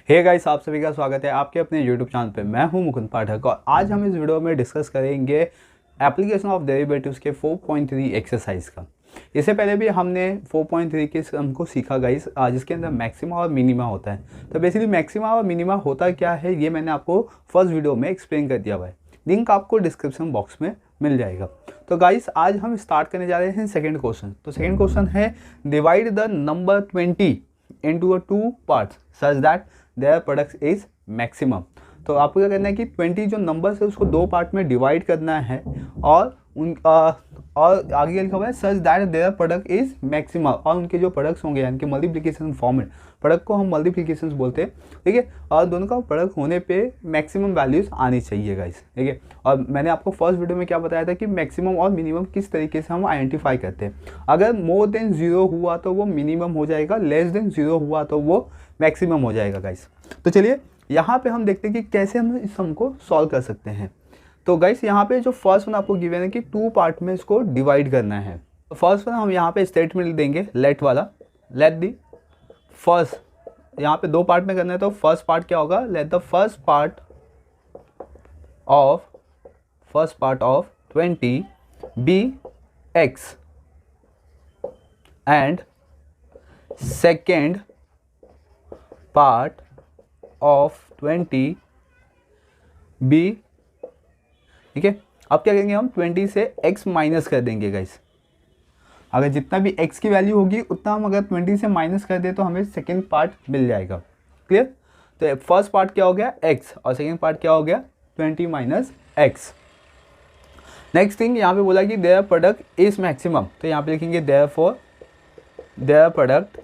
Hey guys, आप सभी का स्वागत है आपके अपने YouTube चैनल पे। मैं हूं मुकुंद पाठक और आज हम इस वीडियो में डिस्कस करेंगे एप्लीकेशन ऑफ डेरिवेटिव्स के 4.3 एक्सरसाइज का। इससे पहले भी हमने 4.3 के सम को सीखा गाइस, जिसके अंदर मैक्सिमा और मिनिमा होता है। तो बेसिकली मैक्सिमा और मिनिमा होता क्या है ये मैंने आपको फर्स्ट वीडियो में एक्सप्लेन कर दिया हुआ है। लिंक आपको डिस्क्रिप्शन बॉक्स में मिल जाएगा। तो गाइस आज हम स्टार्ट करने जा रहे हैं सेकेंड क्वेश्चन। तो सेकेंड क्वेश्चन है divide the number 20 into 2 parts such that their product is maximum। तो आपको क्या करना है कि 20 जो नंबर्स है उसको दो पार्ट में डिवाइड करना है और और आगे लिखा हुआ है such that their product is maximum, और उनके जो प्रोडक्ट्स होंगे यानी कि मल्टीप्लिकेशन फॉर्मेट, प्रोडक्ट को हम मल्टीप्लिकेशन बोलते हैं, ठीक है। और दोनों का प्रोडक्ट होने पे मैक्सिमम वैल्यूज आनी चाहिए गाइस, ठीक है। और मैंने आपको फर्स्ट वीडियो में क्या बताया था कि मैक्सिमम और मिनिमम किस तरीके से हम आइडेंटिफाई करते हैं। अगर मोर देन 0 हुआ तो वो मिनिमम हो जाएगा, लेस देन 0 हुआ तो वो मैक्सिमम हो जाएगा गाइस। तो चलिए यहाँ पे हम देखते हैं कि कैसे हम इस सम को सॉल्व कर सकते हैं। तो गाइस यहाँ पे जो फर्स्ट वन आपको गिवन है कि 2 पार्ट में इसको डिवाइड करना है। तो फर्स्ट वन हम यहाँ पे स्टेटमेंट देंगे लेट वाला, लेट दी फर्स्ट, यहाँ पे 2 पार्ट में करना है। तो फर्स्ट पार्ट क्या होगा, let the first part of 20 B x and second part of 20 B, ठीक है। अब क्या करेंगे हम 20 से x माइनस कर देंगे गाइस। अगर जितना भी x की वैल्यू होगी उतना हम अगर 20 से माइनस कर दे तो हमें सेकेंड पार्ट मिल जाएगा। क्लियर। तो फर्स्ट पार्ट क्या हो गया x और सेकेंड पार्ट क्या हो गया 20 माइनस x। नेक्स्ट थिंग यहाँ पे बोला कि देयर प्रोडक्ट इज मैक्सिमम, तो यहाँ पे लिखेंगे therefore their product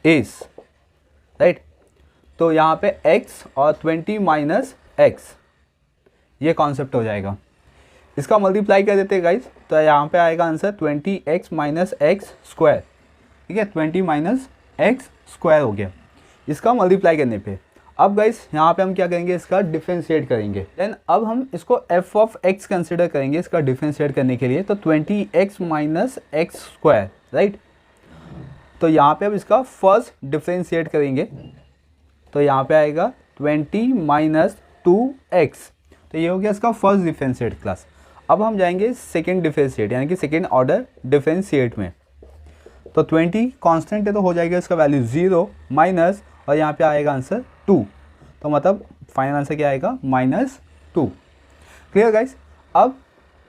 is, right. तो यहाँ पे x और 20 माइनस x ये कॉन्सेप्ट हो जाएगा। इसका मल्टीप्लाई कर देते हैं गाइस, तो यहाँ पे आएगा answer 20x minus x square, ठीक है। 20 माइनस एक्स स्क्वायर हो गया इसका मल्टीप्लाई करने पे। अब गाइस यहाँ पे हम क्या करेंगे, इसका डिफरेंशिएट करेंगे। देन अब हम इसको f ऑफ x कंसिडर करेंगे इसका डिफरेंशिएट करने के लिए। तो 20x minus x square, right. तो यहाँ पे अब इसका फर्स्ट डिफरेंशिएट करेंगे, तो यहाँ पे आएगा 20 माइनस 2x, तो ये हो गया इसका फर्स्ट डिफरेंशिएट क्लास। अब हम जाएंगे सेकेंड डिफरेंशिएट यानी कि सेकेंड ऑर्डर डिफरेंशिएट में। तो 20 कांस्टेंट है तो हो जाएगा इसका वैल्यू 0 माइनस, और यहाँ पे आएगा आंसर 2, तो मतलब फाइनल आंसर क्या आएगा -2। Clear guys. अब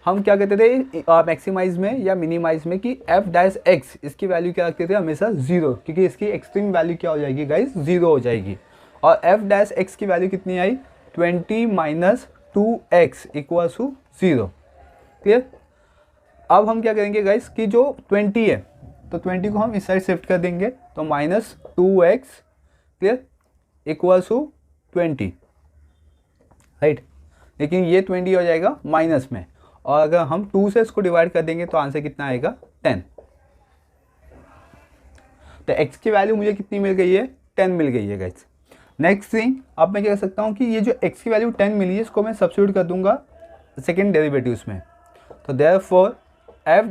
हम क्या कहते थे मैक्सिमाइज में या मिनिमाइज में कि f डैश x इसकी वैल्यू क्या रखते थे हमेशा 0, क्योंकि इसकी एक्सट्रीम वैल्यू क्या हो जाएगी गाइस 0 हो जाएगी। और f डैश x की वैल्यू कितनी आई 20 minus 2x equal to 0। Clear. अब हम क्या करेंगे गाइस कि जो 20 है तो 20 को हम इस साइड शिफ्ट कर देंगे, तो minus 2x, clear, equal to 20, right. लेकिन ये 20 हो जाएगा माइनस में, और अगर हम 2 से इसको डिवाइड कर देंगे तो आंसर कितना आएगा 10। तो x की वैल्यू मुझे कितनी मिल गई है 10 मिल गई है गाइस। नेक्स्ट थिंग अब मैं क्या कर सकता हूँ कि ये जो x की वैल्यू 10 मिली है इसको मैं सब्स्टिट्यूट कर दूंगा सेकेंड डेरिवेटिव्स में। तो देयरफॉर f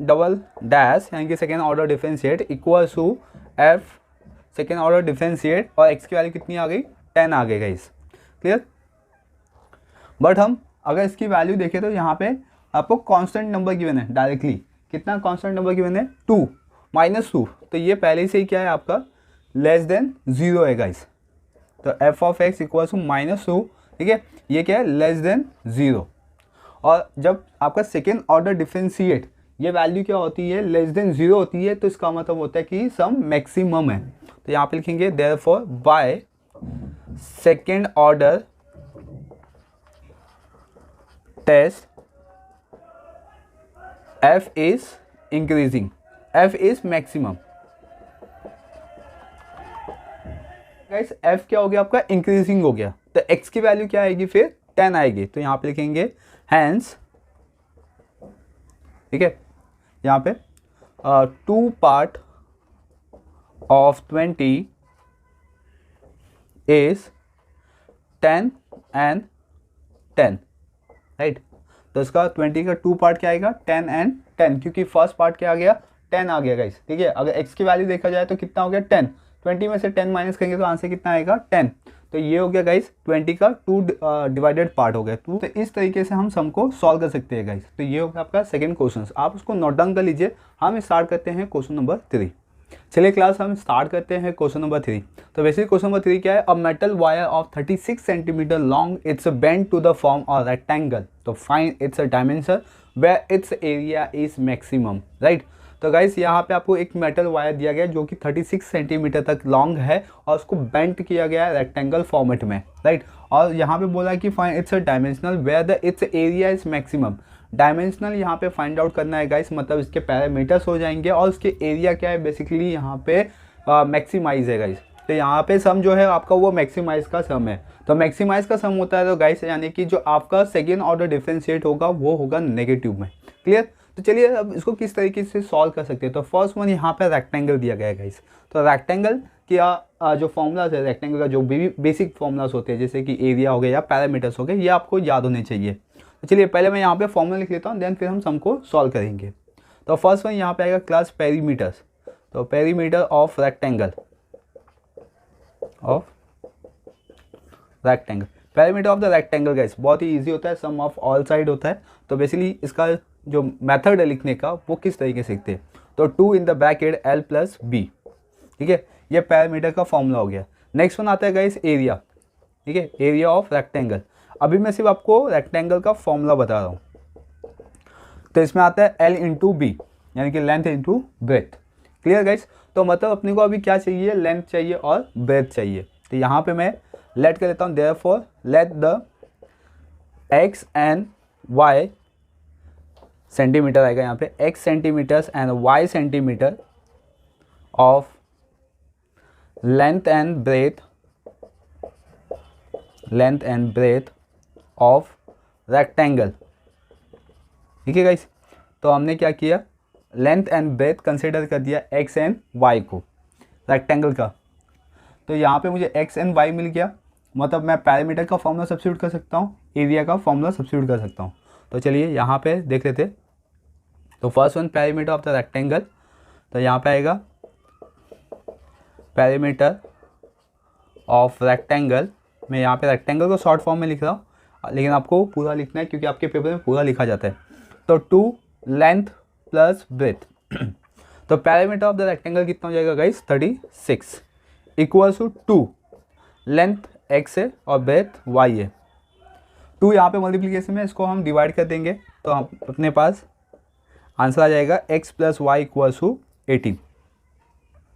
डबल डैश यानी कि second order differentiate equal to f second order differentiate, और x की वैल्यू कितनी आ गई 10 आ गई गाइस। क्लियर। बट हम अगर इसकी वैल्यू देखें तो यहाँ पे आपको कांस्टेंट नंबर गिवन है डायरेक्टली। कितना कांस्टेंट नंबर गिवन है 2 माइनस 2, तो ये पहले से ही क्या है आपका लेस देन 0 है गाइस। तो f of x equal to -2, ठीक है, ये क्या है लेस देन 0। और जब आपका सेकेंड ऑर्डर डिफरेंशिएट ये वैल्यू क्या होती है लेस देन 0 होती है, तो इसका मतलब होता है कि सम मैक्सिमम है। तो यहाँ पे लिखेंगे therefore by second order test f is increasing, f is maximum। Guys f क्या हो गया आपका इंक्रीजिंग हो गया, तो x की वैल्यू क्या आएगी फिर 10 आएगी। तो यहाँ पे लिखेंगे हैंस, ठीक है, यहाँ पे 2 part of 20 is 10 and 10, right. तो इसका 20 का 2 पार्ट क्या आएगा 10 एंड 10, क्योंकि फर्स्ट पार्ट क्या आ गया 10 आ गया गाइस, ठीक है। अगर x की वैल्यू देखा जाए तो कितना हो गया 10, 20 में से 10 माइनस करेंगे तो आंसर कितना आएगा 10। तो ये हो गया गाइस 20 का 2 डिवाइडेड पार्ट हो गया 2। तो इस तरीके से हम सम को सॉल्व कर सकते हैं गाइस। तो ये हो गया आपका सेकंड क्वेश्चन, आप उसको नोट डाउन कर लीजिए। हम स्टार्ट करते हैं क्वेश्चन नंबर 3। चलिए क्लास हम स्टार्ट करते हैं क्वेश्चन नंबर 3। तो वैसे क्वेश्चन नंबर 3 क्या है, a metal wire of 36 centimetre long it's bend to the form of rectangle, तो find its dimension where its area is maximum, right. तो गाइस यहाँ पे आपको एक मेटल वायर दिया गया जो कि 36 सेंटीमीटर तक लॉन्ग है और उसको बेंट किया गया है रेक्टेंगल फॉर्मेट में, राइट। और यहाँ पे बोला कि find its dimensional where the its area is maximum. Dimensional यहाँ पे फाइंड आउट करना है गाइस, मतलब इसके पैरामीटर्स हो जाएंगे और उसके एरिया क्या है बेसिकली यहाँ पे मैक्सिमाइज है गाइस। तो यहाँ पे सम जो है आपका वो मैक्सिमाइज का सम है। तो मैक्सिमाइज का सम होता है तो गाइस यानी कि जो आपका सेकेंड ऑर्डर डिफरेंशिएट होगा वो होगा नेगेटिव में, क्लियर। तो चलिए अब इसको किस तरीके से सॉल्व कर सकते हैं। तो फर्स्ट वन यहाँ पे रेक्टेंगल दिया गया है गाइस। तो रेक्टेंगल क्या जो फॉर्मूलाज है रेक्टेंगल का, जो बेसिक फॉर्मूलाज होते हैं जैसे कि एरिया हो गया या पैरामीटर्स हो गए, ये आपको याद होने चाहिए। तो चलिए पहले मैं यहाँ पे फॉर्मूला लिख लेता हूँ, देन फिर हम सम को सॉल्व करेंगे। तो फर्स्ट वन यहाँ पे आएगा क्लास पेरीमीटर्स। तो perimeter of rectangle, perimeter of the rectangle guys बहुत ही इजी होता है, सम ऑफ ऑल साइड होता है। तो बेसिकली इसका जो मेथड है लिखने का वो किस तरीके से लिखते हैं, तो 2 in the bracket L plus B, ठीक है। ये पैरामीटर का फॉर्मूला हो गया। नेक्स्ट वन आता है गाइस एरिया, ठीक है, एरिया ऑफ रेक्टेंगल। अभी मैं सिर्फ आपको रेक्टेंगल का फॉर्मूला बता रहा हूँ। तो इसमें आता है L इंटू बी, यानी कि length into breath, clear guys. तो मतलब अपने को अभी क्या चाहिए, लेंथ चाहिए और ब्रेथ चाहिए। तो यहाँ पे मैं लेट कर लेता हूँ, therefore let the x and y centimetre आएगा यहाँ पे, x centimetres and y centimetre of length and breadth of rectangle, ठीक है गाइस। तो हमने क्या किया, लेंथ एंड ब्रेथ कंसिडर कर दिया x एंड y को रेक्टेंगल का। तो यहाँ पे मुझे x एंड y मिल गया, मतलब मैं पैरामीटर का फॉर्मूला सब्स्टिट्यूट कर सकता हूँ, एरिया का फॉर्मूला सब्स्टिट्यूट कर सकता हूँ। तो चलिए यहाँ पे देख लेते। तो first one parameter of the rectangle, तो यहाँ पे आएगा पैरामीटर ऑफ रेक्टेंगल। मैं यहाँ पे रेक्टेंगल को शॉर्ट फॉर्म में लिख रहा हूँ, लेकिन आपको पूरा लिखना है क्योंकि आपके पेपर में पूरा लिखा जाता है। तो 2 लेंथ प्लस ब्रेथ तो पैरामीटर ऑफ द रेक्टेंगल कितना हो जाएगा guys 36 equals to 2 length x है और ब्रेथ y है। 2 यहाँ पे मल्टीप्लीकेशन में इसको हम डिवाइड कर देंगे तो हम अपने पास आंसर आ जाएगा x plus y equals to 18।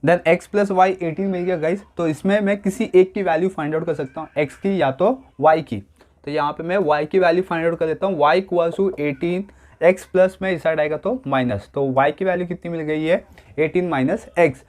Then x plus y 18 मिल गया गाइस। तो इसमें मैं किसी एक की वैल्यू फाइंड आउट कर सकता हूँ, x की या तो y की। तो यहाँ पे मैं y की वैल्यू फाइंड आउट कर देता हूँ, y equals to 18, x plus में इस साइड आएगा तो माइनस। तो y की वैल्यू कितनी मिल गई है 18 माइनस x।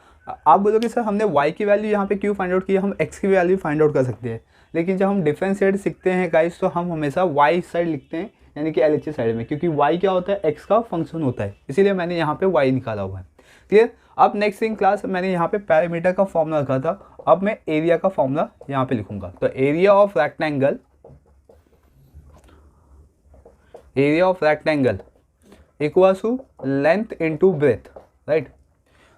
आप बोलोगे सर हमने y की वैल्यू यहाँ पे क्यों फाइंड आउट की, हम x की वैल्यू फाइंड आउट कर सकते हैं। लेकिन जब हम डिफरेंशिएट सीखते हैं गाइस तो हम हमेशा y साइड लिखते हैं, यानी कि LHS साइड में, क्योंकि y क्या होता है x का फंक्शन होता है, इसीलिए मैंने यहाँ पे y निकाला हुआ है, क्लियर। अब नेक्स्ट थिंग क्लास मैंने यहाँ पे पैरामीटर का फॉर्मूला रखा था, अब मैं एरिया का फॉर्मूला यहाँ पे लिखूंगा। तो area of rectangle equals to length into breadth, right.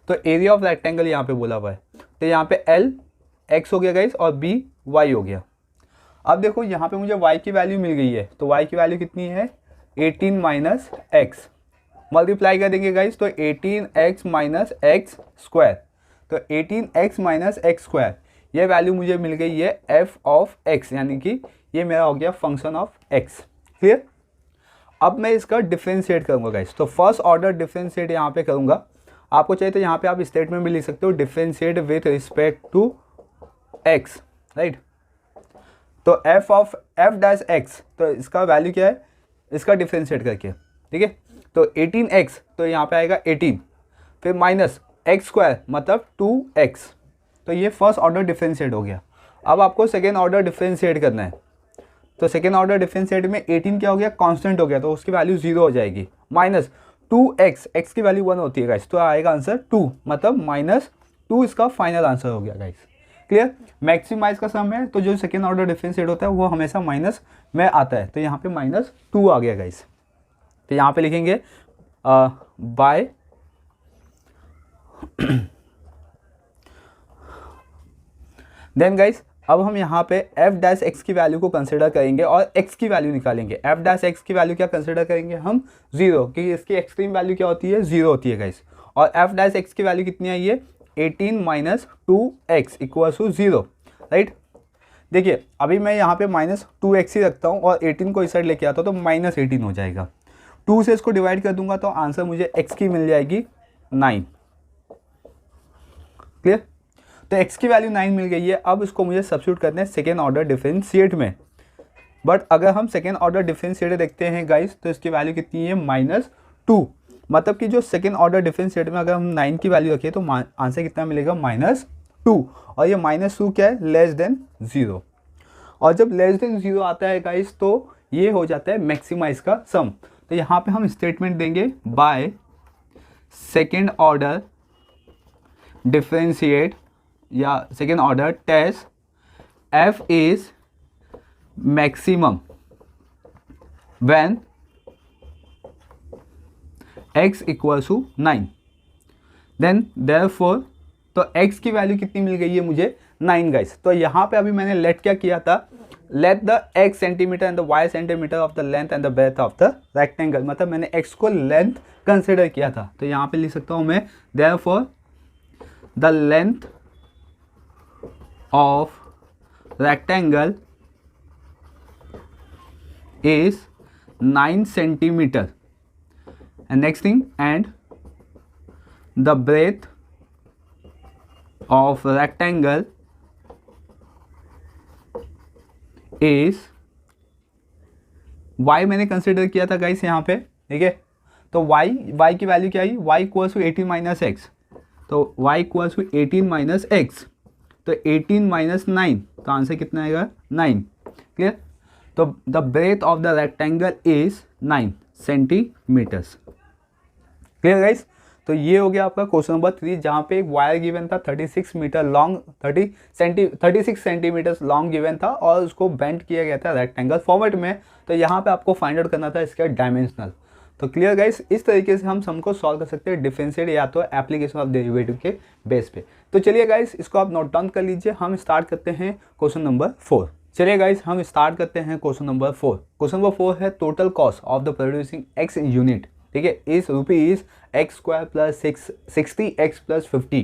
तो एरिया ऑफ रेक्टेंगल यहाँ पे बोला हुआ है, तो यहाँ पे L x हो गया गाइस और B y हो गया। अब देखो यहाँ पे मुझे y की वैल्यू मिल गई है, तो y की वैल्यू कितनी है 18 माइनस एक्स, मल्टीप्लाई कर देंगे गाइस तो 18x माइनस एक्स स्क्वायर। तो 18x माइनस एक्स स्क्वायर ये वैल्यू मुझे मिल गई है f ऑफ x, यानी कि ये मेरा हो गया फंक्शन ऑफ x, क्लियर। अब मैं इसका डिफरेंशिएट करूँगा गाइस, तो फर्स्ट ऑर्डर डिफरेंशिएट यहाँ पे करूँगा। आपको चाहिए तो यहाँ पे आप स्टेटमेंट भी लिख सकते हो, differentiate with respect to x, right. तो f डैश x, तो इसका वैल्यू क्या है इसका डिफरेंशिएट करके, ठीक है। तो 18x तो यहाँ पे आएगा 18, फिर माइनस एक्स स्क्वायर मतलब 2x। तो ये फर्स्ट ऑर्डर डिफरेंशिएट हो गया। अब आपको सेकेंड ऑर्डर डिफरेंशिएट करना है, तो सेकेंड ऑर्डर डिफरेंशिएट में 18 क्या हो गया कांस्टेंट हो गया, तो उसकी वैल्यू 0 हो जाएगी, माइनस 2x, x की वैल्यू 1 होती है गाइस, तो आएगा आंसर 2, मतलब -2 इसका फाइनल आंसर हो गया गाइस, क्लियर। मैक्सिमाइज का सम है तो जो सेकेंड ऑर्डर डिफरेंशिएट होता है वो हमेशा माइनस में आता है, तो यहाँ पे -2 आ गया गाइस। तो यहाँ पे लिखेंगे बाय देन गाइस अब हम यहाँ पे एफ डैश एक्स की वैल्यू को कंसिडर करेंगे और एक्स की वैल्यू निकालेंगे। एफ डैश एक्स की वैल्यू क्या कंसिडर करेंगे हम, 0, क्योंकि इसकी एक्सट्रीम वैल्यू क्या होती है, 0 होती है गाइस। और एफ डैश एक्स की वैल्यू कितनी आई है, 18 minus 2x equal to 0, right. देखिए अभी मैं यहाँ पे माइनस 2x ही रखता हूँ और 18 को इस साइड लेके आता हूँ तो माइनस 18 हो जाएगा। 2 से इसको डिवाइड कर दूंगा तो आंसर मुझे x की मिल जाएगी 9। क्लियर। तो x की वैल्यू 9 मिल गई है। अब इसको मुझे सब्स्टिट्यूट करना है सेकेंड ऑर्डर डिफरेंशिएट में। बट अगर हम सेकेंड ऑर्डर डिफरेंशिएट देखते हैं गाइस तो इसकी वैल्यू कितनी है, -2। मतलब कि जो सेकेंड ऑर्डर डिफरेंशिएट में अगर हम 9 की वैल्यू रखें तो आंसर कितना मिलेगा, -2। और ये -2 क्या है, लेस देन 0। और जब लेस देन 0 आता है गाइस तो ये हो जाता है मैक्सिमाइज का सम। तो यहाँ पे हम स्टेटमेंट देंगे बाय सेकेंड ऑर्डर डिफरेंशिएट या second order test f is maximum when x equal to 9। Then therefore तो x की वैल्यू कितनी मिल गई है मुझे, 9 गाइस। तो यहाँ पे अभी मैंने लेट क्या किया था, let the x centimetre and the y centimetre of the length and the breadth of the rectangle. मतलब मैंने x को लेंथ कंसिडर किया था। तो यहाँ पे लिख सकता हूँ मैं therefore the length of rectangle is 9 centimeter and next thing and the breadth of rectangle is y मैंने कंसिडर किया था गाइस यहाँ पे, ठीक है। तो y की वैल्यू क्या आई, y equals to 18 minus x. तो y equals to 18 minus x, तो 18 माइनस 9, तो आंसर कितना आएगा, 9। क्लियर। तो the breadth of the rectangle is 9 centimetres. Clear guys. तो ये हो गया आपका क्वेश्चन नंबर 3, जहाँ पे एक वायर गिवन था 36 metre long, 36 centimetres long given था और उसको बेंड किया गया था रेक्टेंगल फॉर्मेट में। तो यहाँ पे आपको फाइंड आउट करना था इसका डायमेंशनल। तो क्लियर गाइस, इस तरीके से हम सम को सॉल्व कर सकते हैं डिफरेंशिएट या तो एप्लीकेशन ऑफ डेरिवेटिव के बेस पे। तो चलिए गाइस इसको आप नोट डाउन कर लीजिए। हम स्टार्ट करते हैं क्वेश्चन नंबर 4। चलिए गाइस हम स्टार्ट करते हैं क्वेश्चन नंबर 4। क्वेश्चन नंबर 4 है total cost of the producing x unit, ठीक है, is rupees x square plus 60x plus 50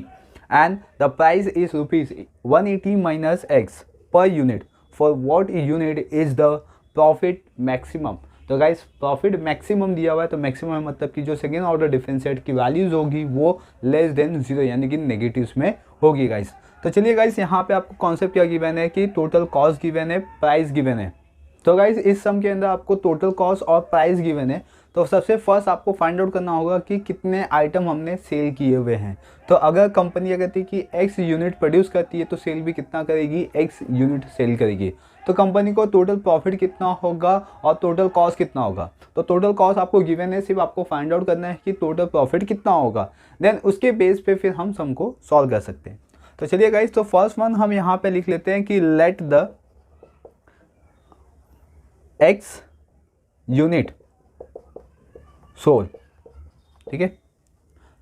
and the price is rupees 180 minus x per unit. For what unit is the profit maximum. तो guys profit maximum दिया हुआ है, तो maximum मतलब कि जो सेकेंड ऑर्डर डिफरेंशिएट की वैल्यूज होगी वो लेस देन 0 यानी कि नेगेटिव्स में होगी गाइस। तो चलिए गाइस यहाँ पे आपको कॉन्सेप्ट क्या गिवन है कि टोटल कॉस्ट गिवन है, प्राइस गिवन है। तो गाइस इस सम के अंदर आपको टोटल कॉस्ट और प्राइस गिवन है। तो सबसे फर्स्ट आपको फाइंड आउट करना होगा कि कितने आइटम हमने सेल किए हुए हैं। तो अगर कंपनी ये कहती है कि x यूनिट प्रोड्यूस करती है तो सेल भी कितना करेगी, x यूनिट सेल करेगी। तो कंपनी को टोटल प्रॉफिट कितना होगा और टोटल कॉस्ट कितना होगा। तो टोटल कॉस्ट आपको गिवन है, सिर्फ आपको फाइंड आउट करना है कि टोटल प्रॉफिट कितना होगा। देन उसके बेस पे फिर हम सम को सॉल्व कर सकते हैं। तो चलिए गाइस, तो फर्स्ट वन हम यहाँ पे लिख लेते हैं कि late the x unit sold, ठीक है।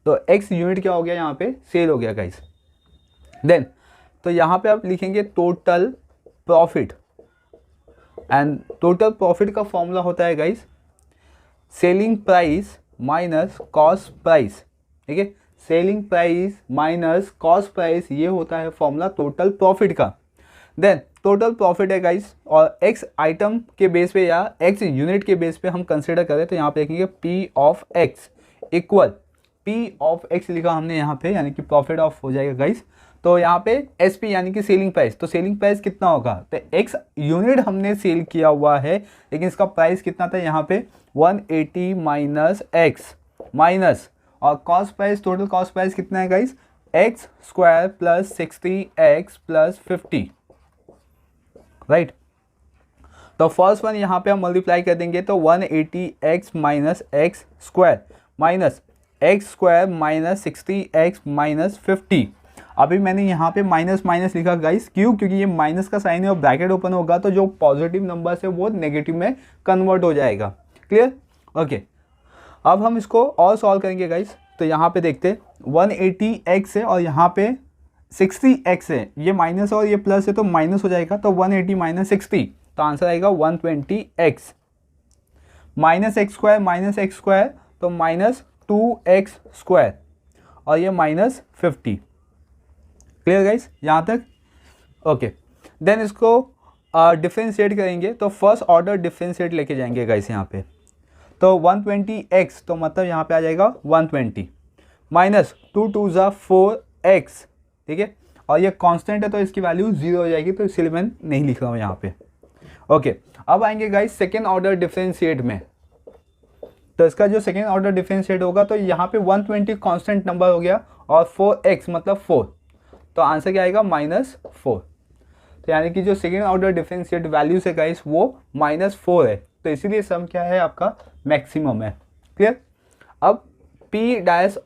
तो x यूनिट क्या हो गया, यहाँ पे सेल हो गया गाइस। देन तो यहाँ पे आप लिखेंगे total profit and total profit का फॉर्मूला होता है guys selling price minus cost price, ठीक है। Selling price minus cost price, ये होता है फॉर्मूला टोटल प्रॉफिट का। देन टोटल प्रॉफिट है गाइस और x आइटम के बेस पे या x यूनिट के बेस पे हम कंसिडर करें तो यहाँ पे लिखेंगे p of x equal p of x लिखा हमने यहाँ पे, यानी कि प्रॉफिट ऑफ हो जाएगा गाइस। तो यहाँ पे SP यानी कि सेलिंग प्राइस, तो सेलिंग प्राइस कितना होगा, तो x यूनिट हमने सेल किया हुआ है लेकिन इसका प्राइस कितना था यहाँ पे 180 माइनस x माइनस और cost price, total cost price कितना है guys, x square plus 60x plus 50, right. तो फर्स्ट वन यहाँ पे हम मल्टीप्लाई कर देंगे तो 180x minus x square minus x square minus 60x minus 50। अभी मैंने यहाँ पे माइनस माइनस लिखा गाइस, क्यों, क्योंकि ये माइनस का साइन है और ब्रैकेट ओपन होगा तो जो पॉजिटिव नंबर है वो नेगेटिव में कन्वर्ट हो जाएगा। Clear, okay. अब हम इसको और सॉल्व करेंगे गाइस। तो यहाँ पे देखते 180x है और यहाँ पे 60x है, ये माइनस और ये प्लस है तो माइनस हो जाएगा, तो 180 माइनस 60, तो आंसर आएगा 120x। माइनस एक्स स्क्वायर तो माइनस 2x स्क्वायर, और ये माइनस 50। क्लियर गाइस यहाँ तक? ओके, देन इसको डिफ्रेंशिएट करेंगे तो फर्स्ट ऑर्डर डिफ्रेंशिएट लेके जाएंगे गाइस यहाँ पे। तो 120x तो मतलब यहाँ पे आ जाएगा 120 माइनस 2 2 ज़ा 4x, ठीक है, और ये कांस्टेंट है तो इसकी वैल्यू 0 हो जाएगी, तो इसलिए मैं नहीं लिख रहा हूँ यहाँ पे। ओके, अब आएंगे गाइस सेकेंड ऑर्डर डिफ्रेंशिएट में। तो इसका जो सेकेंड ऑर्डर डिफ्रेंशिएट होगा तो यहाँ पे 120 कांस्टेंट नंबर हो गया और 4x मतलब 4, तो आंसर क्या आएगा -4। तो यानी कि जो सेकेंड ऑर्डर डिफरेंशिएट वैल्यूज है गाइस वो -4 है, तो इसीलिए सम क्या है आपका मैक्सिमम है। क्लियर? अब p dash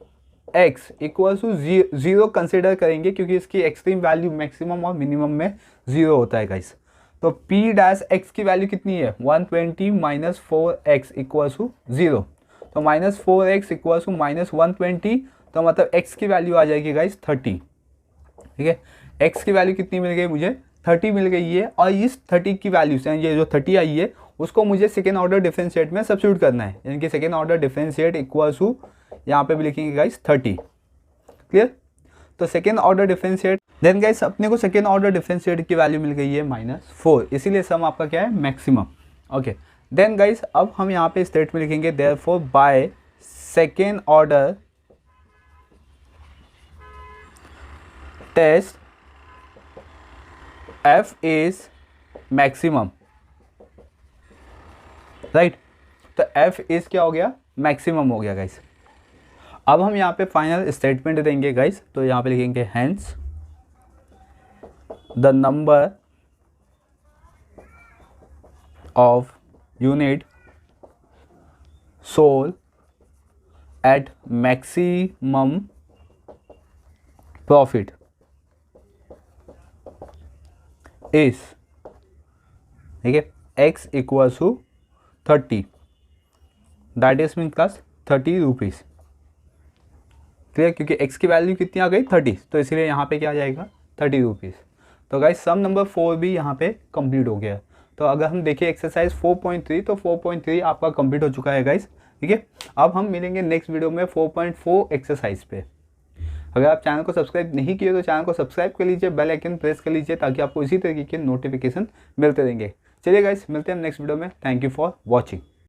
x equal to 0 consider करेंगे क्योंकि इसकी एक्सट्रीम वैल्यू मैक्सिमम और मिनिमम में 0 होता है गाइस। तो p डैश x की वैल्यू कितनी है 120 माइनस 4x इक्वल टू 0, तो -4x इक्वल टू -120, तो मतलब x की वैल्यू आ जाएगी गाइस 30। ठीक है, x की वैल्यू कितनी मिल गई मुझे 30 मिल गई है, और इस 30 की वैल्यू से ये जो 30 आई है उसको मुझे सेकेंड ऑर्डर डिफरेंशिएट में सब्स्टिट्यूट करना है, यानी कि second order differentiate equal to यहाँ पे भी लिखेंगे गाइस 30। क्लियर? तो second order differentiate, then guys अपने को सेकेंड ऑर्डर डिफरेंशिएट की वैल्यू मिल गई है -4, इसीलिए सम आपका क्या है मैक्सिमम। ओके, देन गाइस अब हम यहाँ पे स्टेट में लिखेंगे therefore by second order test f is maximum, right? तो f is क्या हो गया मैक्सिमम हो गया गाइस। अब हम यहाँ पे फाइनल स्टेटमेंट देंगे गाइस, तो यहाँ पे लिखेंगे hence the number of unit sold at maximum profit is, ठीक है, x equal to 30, that is mean plus 30 rupees. Clear? क्योंकि x की वैल्यू कितनी आ गई 30, तो इसलिए यहाँ पे क्या आ जाएगा 30 रुपीज़। तो गाइस सम नंबर 4 भी यहाँ पे कंप्लीट हो गया। तो अगर हम देखें एक्सरसाइज 4.3, तो 4.3 आपका कंप्लीट हो चुका है गाइस। ठीक है, अब हम मिलेंगे नेक्स्ट वीडियो में 4.4 एक्सरसाइज पे। अगर आप चैनल को सब्सक्राइब नहीं किए तो चैनल को सब्सक्राइब कर लीजिए, बेल आइकन प्रेस कर लीजिए ताकि आपको इसी तरीके के नोटिफिकेशन मिलते रहेंगे। चलिए गाइस, मिलते हैं नेक्स्ट वीडियो में। Thank you for watching.